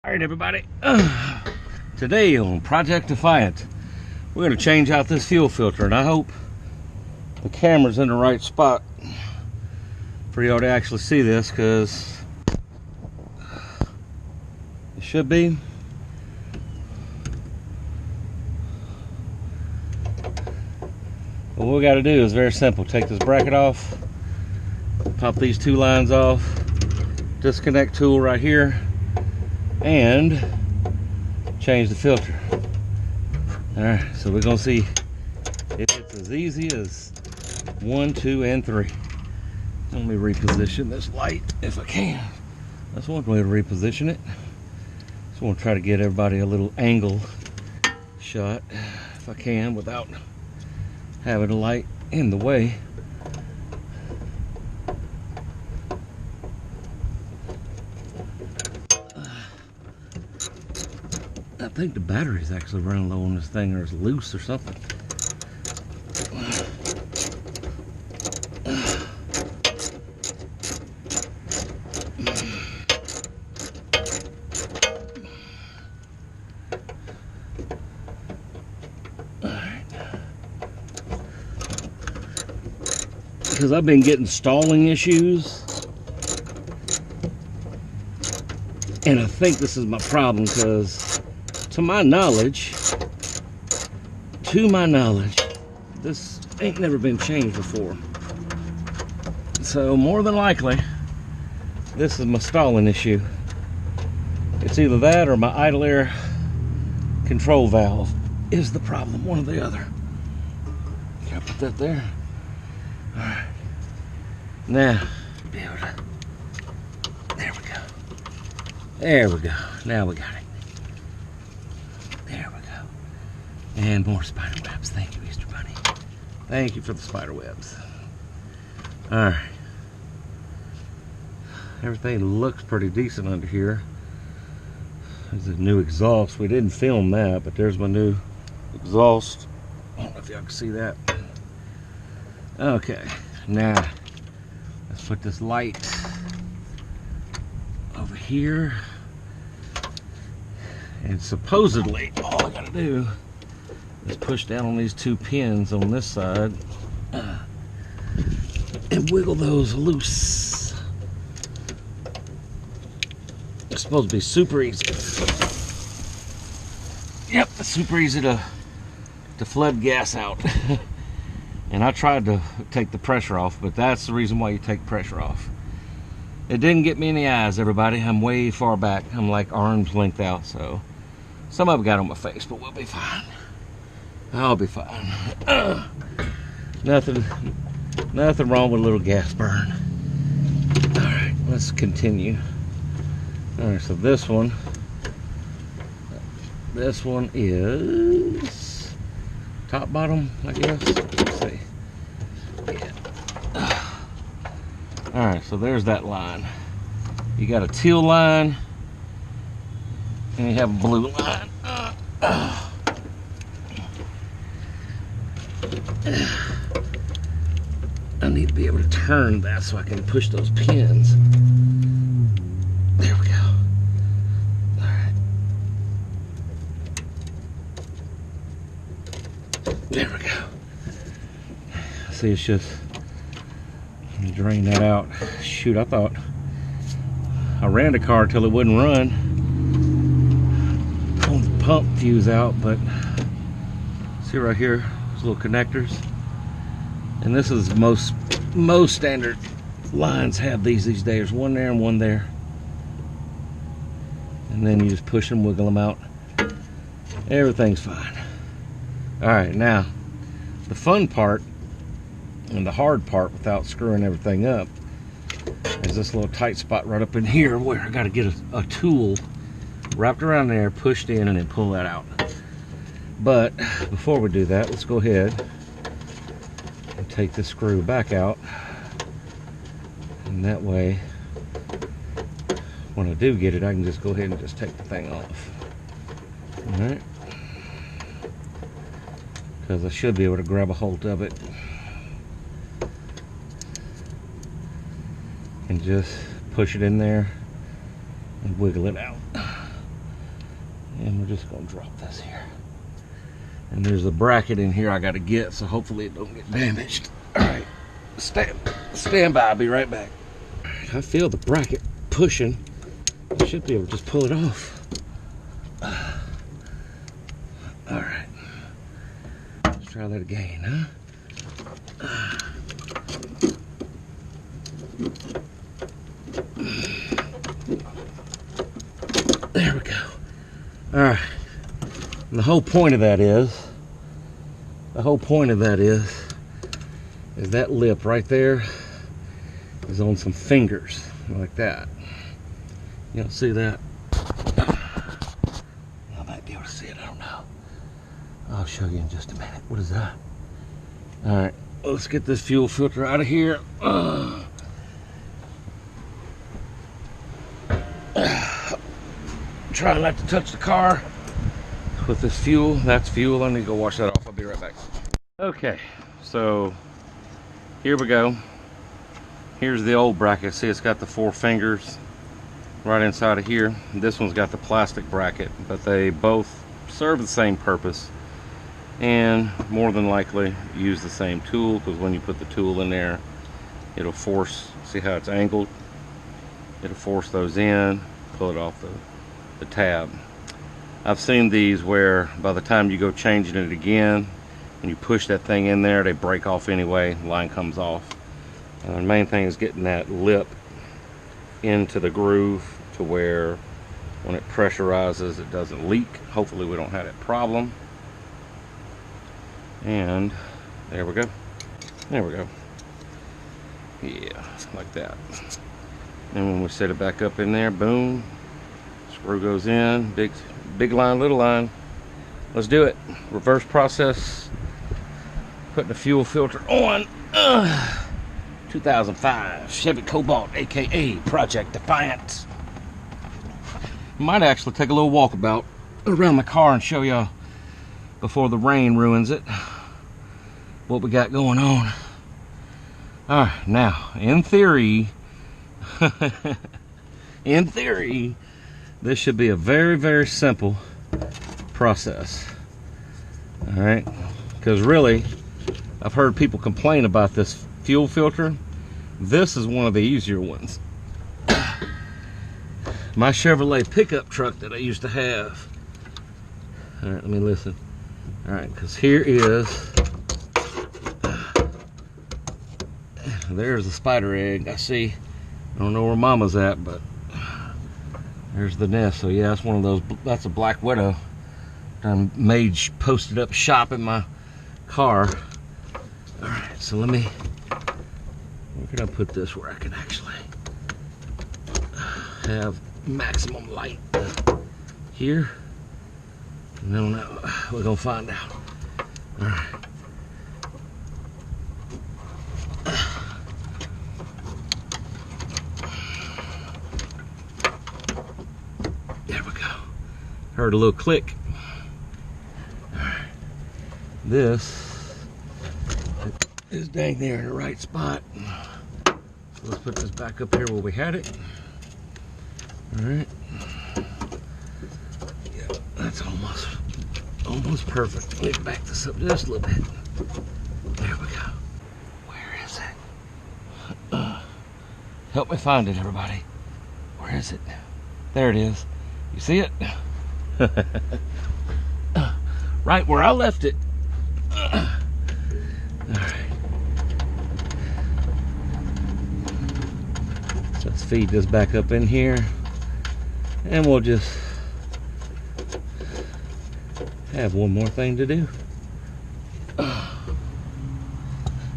Alright everybody, today on Project Defiant, we're going to change out this fuel filter, and I hope the camera's in the right spot for y'all to actually see this, because it should be. What we got to do is very simple. Take this bracket off, pop these two lines off, disconnect tool right here, and change the filter. Alright, so we're gonna see if it's as easy as 1, 2, and 3. Let me reposition this light if I can. That's one way to reposition it. Just want to try to get everybody a little angle shot if I can without having the light in the way. I think the battery's actually running low on this thing, or it's loose or something. Alright. Because I've been getting stalling issues, and I think this is my problem, because to my knowledge, this ain't never been changed before. So more than likely, this is my stalling issue. It's either that or my idle air control valve is the problem, one or the other. Can I put that there? All right. Now, there we go. There we go. Now we got it. There we go. And more spider webs. Thank you, Easter Bunny. Thank you for the spider webs. Alright. Everything looks pretty decent under here. There's a new exhaust. We didn't film that, but there's my new exhaust. I don't know if y'all can see that. Okay. Now, let's put this light over here. And supposedly, all I gotta do is push down on these two pins on this side and wiggle those loose. It's supposed to be super easy. Yep, it's super easy to flood gas out. And I tried to take the pressure off, but that's the reason why you take pressure off. It didn't get me in the eyes, everybody. I'm way far back. I'm like arm's length out, so some of it got on my face, but we'll be fine. I'll be fine. Nothing wrong with a little gas burn. All right, let's continue. All right, so this one is top bottom, I guess. Let's see. Yeah. All right, so there's that line. You got a teal line, and you have a blue line. I need to be able to turn that so I can push those pins. There we go. All right. There we go. See, it's just, let me drain that out. Shoot, I thought I ran the car till it wouldn't run. Pulled the pump fuse out, but see right here, those little connectors. And this is most standard lines have these days. There's one there and one there. And then you just push them, wiggle them out. Everything's fine. All right, now the fun part and the hard part without screwing everything up is this little tight spot right up in here where I got to get a tool wrapped around there, pushed in, and then pull that out. But before we do that, let's go ahead and take this screw back out, and that way when I do get it, I can just go ahead and just take the thing off. All right, because I should be able to grab a hold of it and just push it in there and wiggle it out. And we're just gonna drop this here. And there's a bracket in here I gotta get, so hopefully it don't get damaged. All right, stand by, I'll be right back. I feel the bracket pushing. I should be able to just pull it off. All right, let's try that again, huh? There we go. All right. And the whole point of that is that lip right there is on some fingers like that. You don't see that? I might be able to see it, I don't know. I'll show you in just a minute. What is that? All right, let's get this fuel filter out of here. Try not to touch the car with this fuel. That's fuel. I need to go wash that off. I'll be right back. Okay, so here we go. Here's the old bracket. See, it's got the 4 fingers right inside of here. This one's got the plastic bracket, but they both serve the same purpose and more than likely use the same tool, because when you put the tool in there, it'll force, see how it's angled? It'll force those in, pull it off the tab. I've seen these where by the time you go changing it again and you push that thing in there, they break off anyway, line comes off. The main thing is getting that lip into the groove to where when it pressurizes it doesn't leak. Hopefully we don't have that problem. And there we go. There we go. Yeah, like that. And when we set it back up in there, boom, screw goes in, big line, little line. Let's do it. Reverse process. Putting the fuel filter on. 2005 Chevy Cobalt, aka Project Defiant. Might actually take a little walkabout around the car and show y'all before the rain ruins it what we got going on. All right, now in theory, this should be a very, very simple process. All right, because really, I've heard people complain about this fuel filter. This is one of the easier ones. My Chevrolet pickup truck that I used to have. All right, let me listen. All right, because here is, there's the spider egg. I see. I don't know where Mama's at, but there's the nest. So yeah, that's one of those. That's a black widow. I made posted up shop in my car. All right, so let me. Where can I put this where I can actually have maximum light? Here. No, we're gonna find out. All right. There we go. Heard a little click. All right. This is dang near in the right spot. So let's put this back up here where we had it. All right. Yeah, that's almost perfect. Let me back this up just a little bit. There we go. Where is it? Help me find it, everybody. Where is it? There it is. You see it? Right where I left it. All right. So let's feed this back up in here. And we'll just have one more thing to do.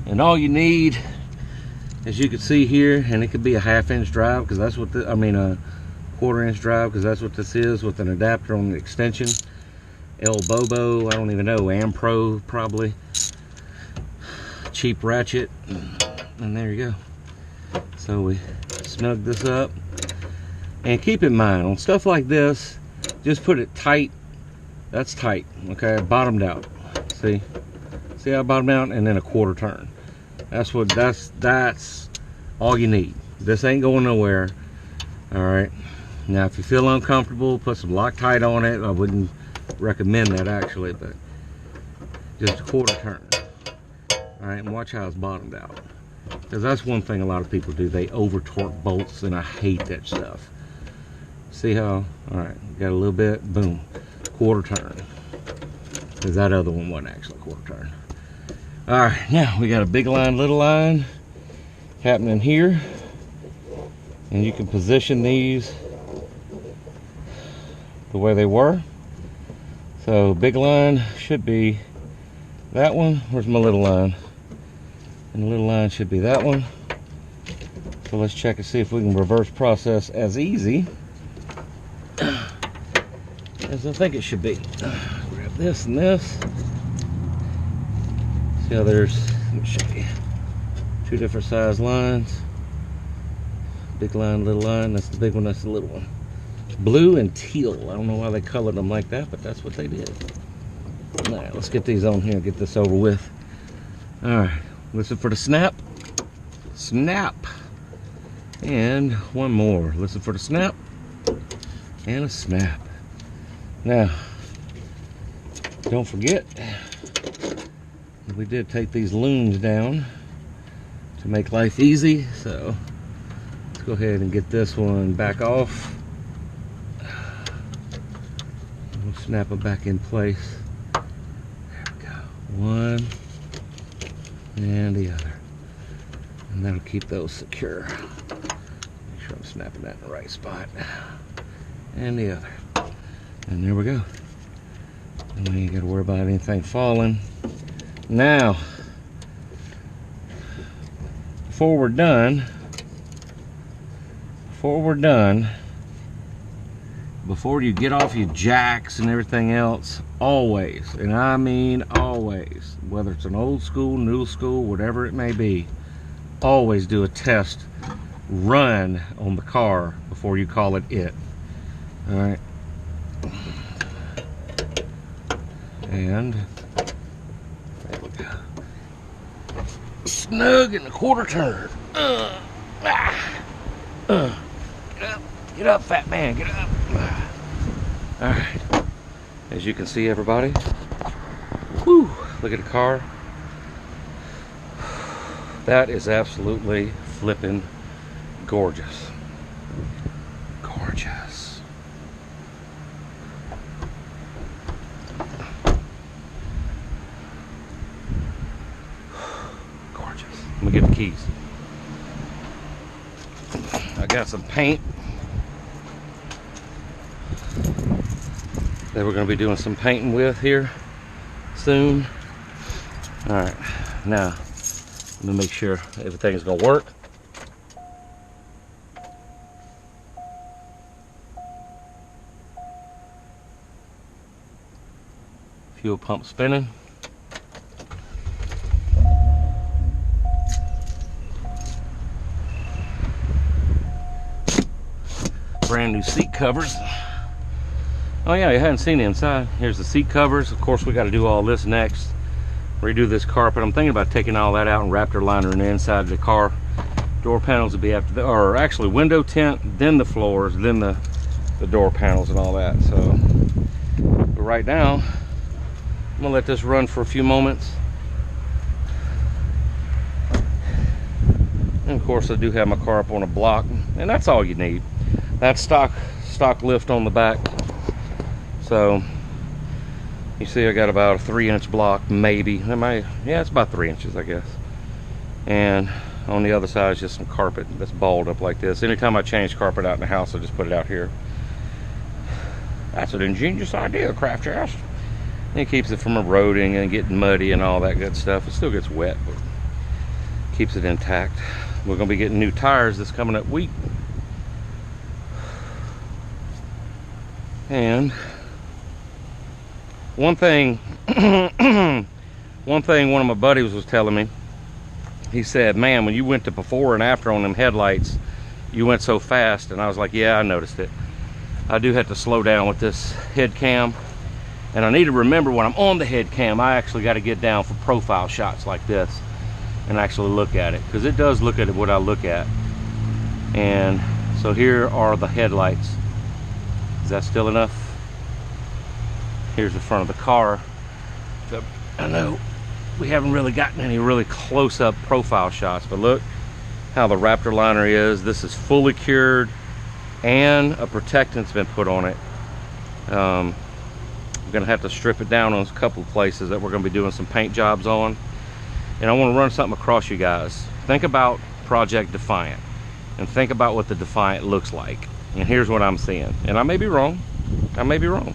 And all you need, as you can see here, and it could be a 1/2 inch drive, because that's what a 1/4 inch drive, because that's what this is, with an adapter on the extension. El Bobo, I don't even know, Ampro probably. Cheap ratchet, and there you go. So we snug this up. And keep in mind, on stuff like this, just put it tight. That's tight, okay? Bottomed out. See how I bottomed out? And then a 1/4 turn. That's all you need. This ain't going nowhere. All right. Now if you feel uncomfortable, put some Loctite on it. I wouldn't recommend that actually, but just a quarter turn. All right, and watch how it's bottomed out, because that's one thing a lot of people do. They over torque bolts, and I hate that stuff. See how, all right, got a little bit, boom, quarter turn, because that other one wasn't actually a quarter turn. All right, now we got a big line, little line happening here, and you can position these the way they were. So big line should be that one. Where's my little line? And the little line should be that one. So let's check and see if we can reverse process as easy as I think it should be. Grab this and this. See how there's, let me show you, two different size lines. Big line, little line. That's the big one, that's the little one. Blue and teal. I don't know why they colored them like that, but that's what they did. All right, let's get these on here and get this over with. All right, listen for the snap. Snap. And one more. Listen for the snap. And a snap. Now, don't forget, we did take these looms down to make life easy, so let's go ahead and get this one back off. We'll snap it back in place. There we go. One and the other. And that'll keep those secure. Make sure I'm snapping that in the right spot. And the other. And there we go. And we ain't got to worry about anything falling. Now, before we're done, before you get off your jacks and everything else, always, and I mean always, whether it's an old school, new school, whatever it may be, always do a test run on the car before you call it. All right. And there we go. Snug in the quarter turn. Get up, fat man, get up. All right. As you can see, everybody, whew, look at the car. That is absolutely flipping gorgeous. Gorgeous. Gorgeous. Let me get the keys. I got some paint that we're going to be doing some painting with here soon. All right, now let me make sure everything is going to work. Fuel pump spinning. Brand new seat covers. Oh yeah, you hadn't seen the inside. Here's the seat covers. Of course, we got to do all this next. Redo this carpet. I'm thinking about taking all that out and Raptor liner in the inside of the car. Door panels will be after the, or actually window tint, then the floors, then the door panels and all that. So, but right now, I'm gonna let this run for a few moments. And of course, I do have my car up on a block, and that's all you need. That's stock lift on the back. So you see I got about a 3-inch block, maybe. Yeah, it's about 3 inches, I guess. And on the other side is just some carpet that's balled up like this. Anytime I change carpet out in the house, I just put it out here. That's an ingenious idea, Craft House. And it keeps it from eroding and getting muddy and all that good stuff. It still gets wet, but keeps it intact. We're gonna be getting new tires this coming up week. And one thing one of my buddies was telling me, he said, man, when you went to before and after on them headlights, you went so fast. And I was like, yeah, I noticed it. I do have to slow down with this head cam, and I need to remember when I'm on the head cam, I actually got to get down for profile shots like this and actually look at it, because it does look at what I look at. And so here are the headlights Is that still enough? Here's the front of the car. I know we haven't really gotten any really close-up profile shots, but look how the Raptor liner is. This is fully cured and a protectant's been put on it. I'm gonna have to strip it down on a couple of places that we're gonna be doing some paint jobs on. And I want to run something across you guys. Think about Project Defiant and think about what the Defiant looks like. And here's what I'm seeing. And I may be wrong. I may be wrong.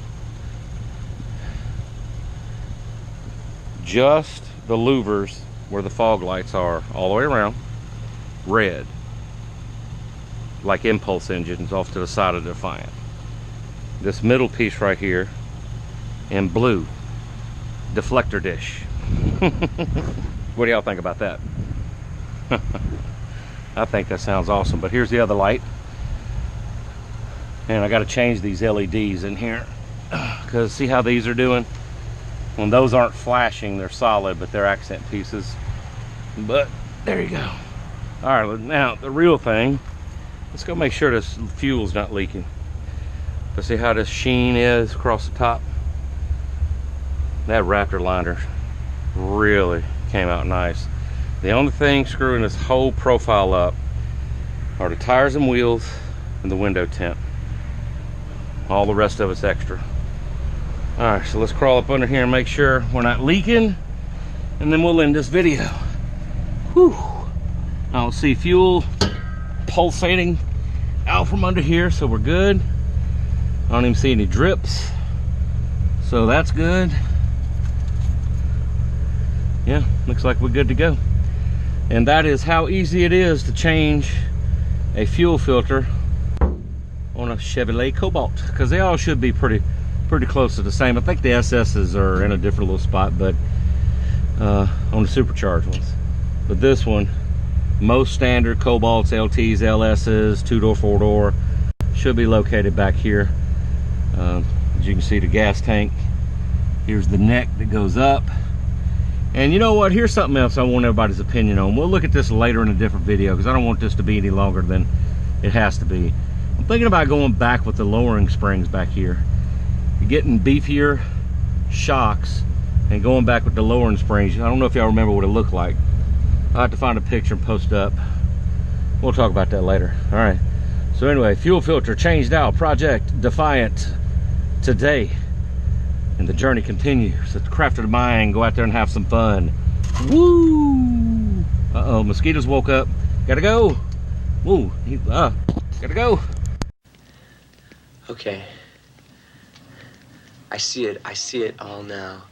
Just the louvers where the fog lights are all the way around, red, like impulse engines off to the side of the Defiant. This middle piece right here in blue, deflector dish. What do y'all think about that? I think that sounds awesome. But here's the other light. And I got to change these LEDs in here, because see how these are doing? When those aren't flashing, they're solid, but they're accent pieces. But there you go. All right, now the real thing, let's go make sure this fuel's not leaking. Let's see how this sheen is across the top. That Raptor liner really came out nice. The only thing screwing this whole profile up are the tires and wheels and the window tint. All the rest of it's extra. All right, so let's crawl up under here and make sure we're not leaking, and then we'll end this video. Whew. I don't see fuel pulsating out from under here, so we're good. I don't even see any drips, so that's good. Yeah, looks like we're good to go. And that is how easy it is to change a fuel filter on a Chevy Cobalt, because they all should be pretty close to the same. I think the SS's are in a different little spot, but on the supercharged ones. But this one, most standard Cobalts, LTs, LS's, 2-door, 4-door, should be located back here. As you can see, the gas tank. Here's the neck that goes up. And you know what? Here's something else I want everybody's opinion on. We'll look at this later in a different video, because I don't want this to be any longer than it has to be. I'm thinking about going back with the lowering springs back here. You're getting beefier shocks and going back with the lowering springs. I don't know if y'all remember what it looked like. I'll have to find a picture and post up. We'll talk about that later. All right. So anyway, fuel filter changed out. Project Defiant today. And the journey continues. At the craft of the mind, go out there and have some fun. Woo! Uh-oh, mosquitoes woke up. Gotta go. Woo, gotta go. Okay. I see it all now.